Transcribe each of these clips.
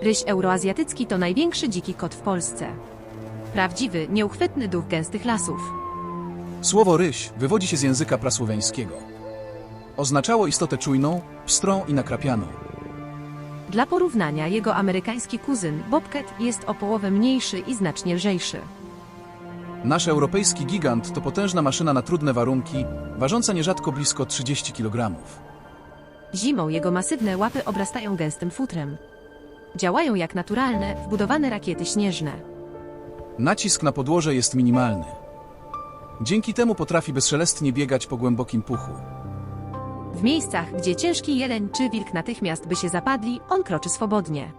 Ryś euroazjatycki to największy dziki kot w Polsce. Prawdziwy, nieuchwytny duch gęstych lasów. Słowo ryś wywodzi się z języka prasłowiańskiego. Oznaczało istotę czujną, pstrą i nakrapianą. Dla porównania jego amerykański kuzyn, bobcat, jest o połowę mniejszy i znacznie lżejszy. Nasz europejski gigant to potężna maszyna na trudne warunki, ważąca nierzadko blisko 30 kg. Zimą jego masywne łapy obrastają gęstym futrem. Działają jak naturalne, wbudowane rakiety śnieżne. Nacisk na podłoże jest minimalny. Dzięki temu potrafi bezszelestnie biegać po głębokim puchu. W miejscach, gdzie ciężki jeleń czy wilk natychmiast by się zapadli, on kroczy swobodnie.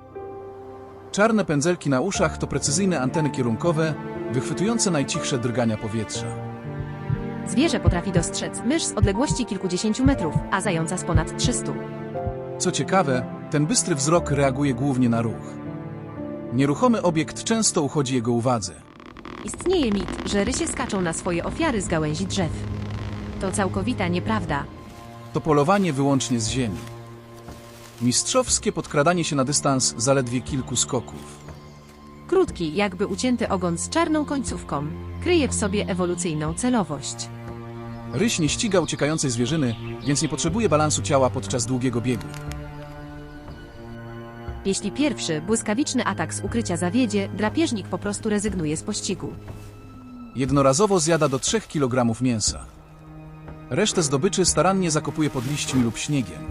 Czarne pędzelki na uszach to precyzyjne anteny kierunkowe, wychwytujące najcichsze drgania powietrza. Zwierzę potrafi dostrzec mysz z odległości kilkudziesięciu metrów, a zająca z ponad 300. Co ciekawe, ten bystry wzrok reaguje głównie na ruch. Nieruchomy obiekt często uchodzi jego uwadze. Istnieje mit, że rysie skaczą na swoje ofiary z gałęzi drzew. To całkowita nieprawda. To polowanie wyłącznie z ziemi. Mistrzowskie podkradanie się na dystans zaledwie kilku skoków. Krótki, jakby ucięty ogon z czarną końcówką, kryje w sobie ewolucyjną celowość. Ryś nie ściga uciekającej zwierzyny, więc nie potrzebuje balansu ciała podczas długiego biegu. Jeśli pierwszy, błyskawiczny atak z ukrycia zawiedzie, drapieżnik po prostu rezygnuje z pościgu. Jednorazowo zjada do 3 kg mięsa. Resztę zdobyczy starannie zakopuje pod liśćmi lub śniegiem.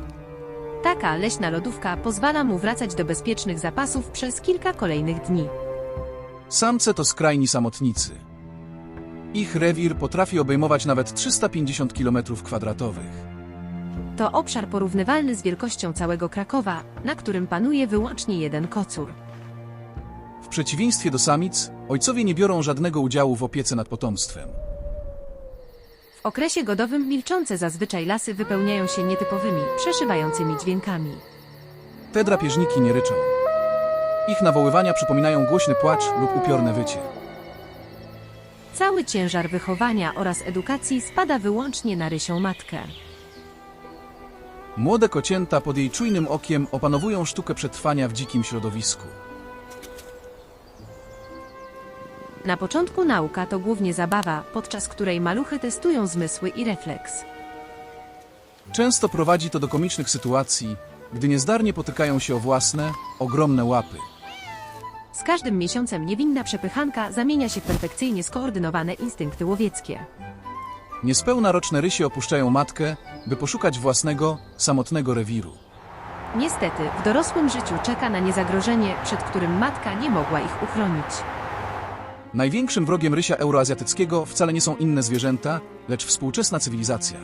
Taka leśna lodówka pozwala mu wracać do bezpiecznych zapasów przez kilka kolejnych dni. Samce to skrajni samotnicy. Ich rewir potrafi obejmować nawet 350 km². To obszar porównywalny z wielkością całego Krakowa, na którym panuje wyłącznie jeden kocur. W przeciwieństwie do samic, ojcowie nie biorą żadnego udziału w opiece nad potomstwem. W okresie godowym milczące zazwyczaj lasy wypełniają się nietypowymi, przeszywającymi dźwiękami. Te drapieżniki nie ryczą. Ich nawoływania przypominają głośny płacz lub upiorne wycie. Cały ciężar wychowania oraz edukacji spada wyłącznie na rysią matkę. Młode kocięta pod jej czujnym okiem opanowują sztukę przetrwania w dzikim środowisku. Na początku nauka to głównie zabawa, podczas której maluchy testują zmysły i refleks. Często prowadzi to do komicznych sytuacji, gdy niezdarnie potykają się o własne, ogromne łapy. Z każdym miesiącem niewinna przepychanka zamienia się w perfekcyjnie skoordynowane instynkty łowieckie. Niespełna roczne rysie opuszczają matkę, by poszukać własnego, samotnego rewiru. Niestety, w dorosłym życiu czeka na nie zagrożenie, przed którym matka nie mogła ich uchronić. Największym wrogiem rysia euroazjatyckiego wcale nie są inne zwierzęta, lecz współczesna cywilizacja.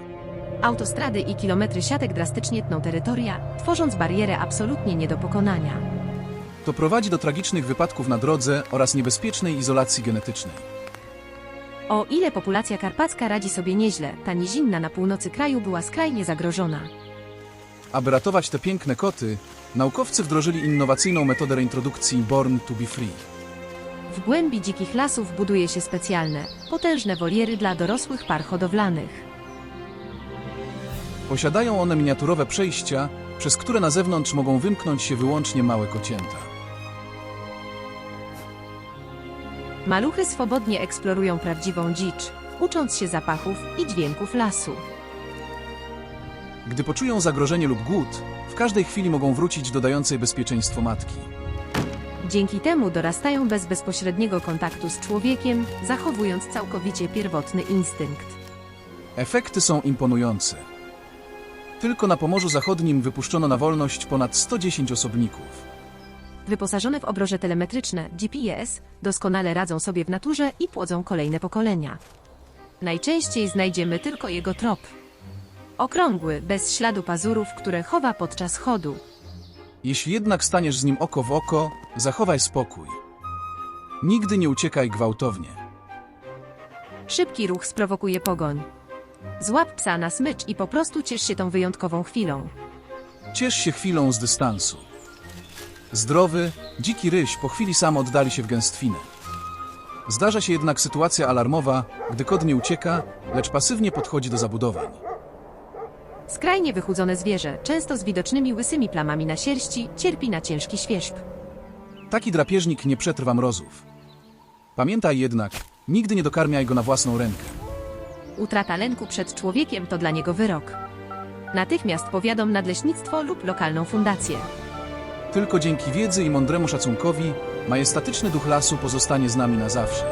Autostrady i kilometry siatek drastycznie tną terytoria, tworząc barierę absolutnie nie do pokonania. To prowadzi do tragicznych wypadków na drodze oraz niebezpiecznej izolacji genetycznej. O ile populacja karpacka radzi sobie nieźle, ta nizinna na północy kraju była skrajnie zagrożona. Aby ratować te piękne koty, naukowcy wdrożyli innowacyjną metodę reintrodukcji Born to be Free. W głębi dzikich lasów buduje się specjalne, potężne woliery dla dorosłych par hodowlanych. Posiadają one miniaturowe przejścia, przez które na zewnątrz mogą wymknąć się wyłącznie małe kocięta. Maluchy swobodnie eksplorują prawdziwą dzicz, ucząc się zapachów i dźwięków lasu. Gdy poczują zagrożenie lub głód, w każdej chwili mogą wrócić do dającej bezpieczeństwo matki. Dzięki temu dorastają bez bezpośredniego kontaktu z człowiekiem, zachowując całkowicie pierwotny instynkt. Efekty są imponujące. Tylko na Pomorzu Zachodnim wypuszczono na wolność ponad 110 osobników. Wyposażone w obroże telemetryczne GPS, doskonale radzą sobie w naturze i płodzą kolejne pokolenia. Najczęściej znajdziemy tylko jego trop. Okrągły, bez śladu pazurów, które chowa podczas chodu. Jeśli jednak staniesz z nim oko w oko, zachowaj spokój. Nigdy nie uciekaj gwałtownie. Szybki ruch sprowokuje pogoń. Złap psa na smycz i po prostu ciesz się tą wyjątkową chwilą. Ciesz się chwilą z dystansu. Zdrowy, dziki ryś po chwili sam oddali się w gęstwinę. Zdarza się jednak sytuacja alarmowa, gdy kot nie ucieka, lecz pasywnie podchodzi do zabudowań. Skrajnie wychudzone zwierzę, często z widocznymi łysymi plamami na sierści, cierpi na ciężki świerzb. Taki drapieżnik nie przetrwa mrozów. Pamiętaj jednak, nigdy nie dokarmiaj go na własną rękę. Utrata lęku przed człowiekiem to dla niego wyrok. Natychmiast powiadom nadleśnictwo lub lokalną fundację. Tylko dzięki wiedzy i mądremu szacunkowi majestatyczny duch lasu pozostanie z nami na zawsze.